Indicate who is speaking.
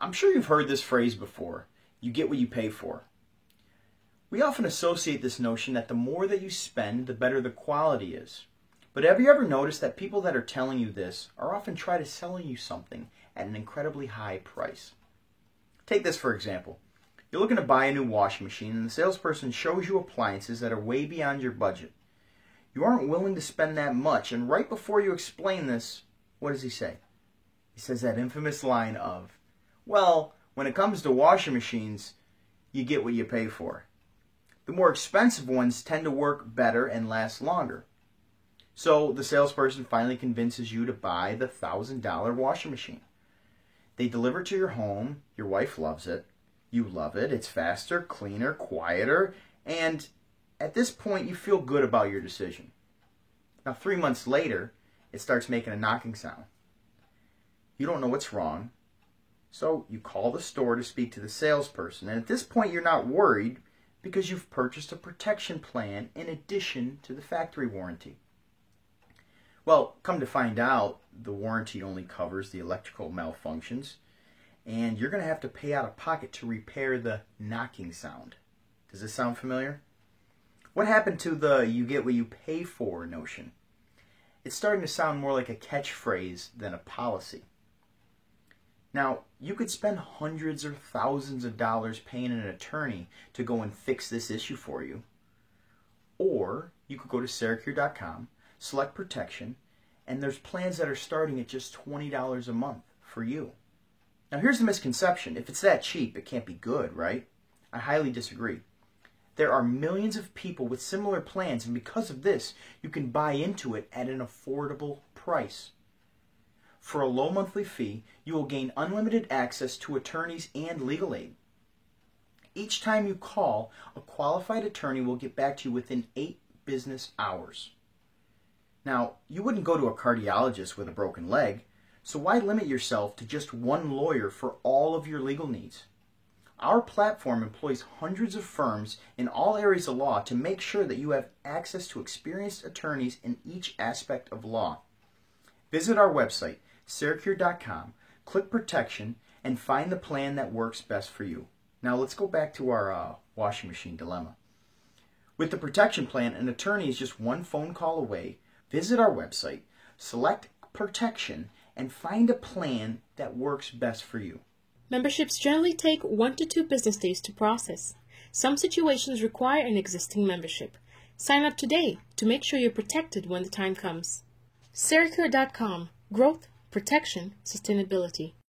Speaker 1: I'm sure you've heard this phrase before, you get what you pay for. We often associate this notion that the more that you spend, the better the quality is. But have you ever noticed that people that are telling you this are often trying to sell you something at an incredibly high price? Take this for example. You're looking to buy a new washing machine and the salesperson shows you appliances that are way beyond your budget. You aren't willing to spend that much, and right before you explain this, what does he say? He says that infamous line of, well, when it comes to washing machines, you get what you pay for. The more expensive ones tend to work better and last longer. So the salesperson finally convinces you to buy the $1,000 washing machine. They deliver it to your home, your wife loves it, you love it, it's faster, cleaner, quieter, and at this point you feel good about your decision. Now 3 months later, it starts making a knocking sound. You don't know what's wrong, so you call the store to speak to the salesperson, and at this point you're not worried because you've purchased a protection plan in addition to the factory warranty. Well, come to find out, the warranty only covers the electrical malfunctions, and you're going to have to pay out of pocket to repair the knocking sound. Does this sound familiar? What happened to the you get what you pay for notion? It's starting to sound more like a catchphrase than a policy. Now, you could spend hundreds or thousands of dollars paying an attorney to go and fix this issue for you. Or you could go to Sericure.com, select protection, and there's plans that are starting at just $20 a month for you. Now here's the misconception. If it's that cheap, it can't be good, right? I highly disagree. There are millions of people with similar plans, and because of this, you can buy into it at an affordable price. For a low monthly fee, you will gain unlimited access to attorneys and legal aid. Each time you call, a qualified attorney will get back to you within 8 business hours. Now, you wouldn't go to a cardiologist with a broken leg, so why limit yourself to just one lawyer for all of your legal needs? Our platform employs hundreds of firms in all areas of law to make sure that you have access to experienced attorneys in each aspect of law. Visit our website, Sericure.com, click Protection, and find the plan that works best for you. Now let's go back to our washing machine dilemma. With the Protection Plan, an attorney is just one phone call away. Visit our website, select Protection, and find a plan that works best for you.
Speaker 2: Memberships generally take 1 to 2 business days to process. Some situations require an existing membership. Sign up today to make sure you're protected when the time comes. Sericure.com. Growth, protection, sustainability.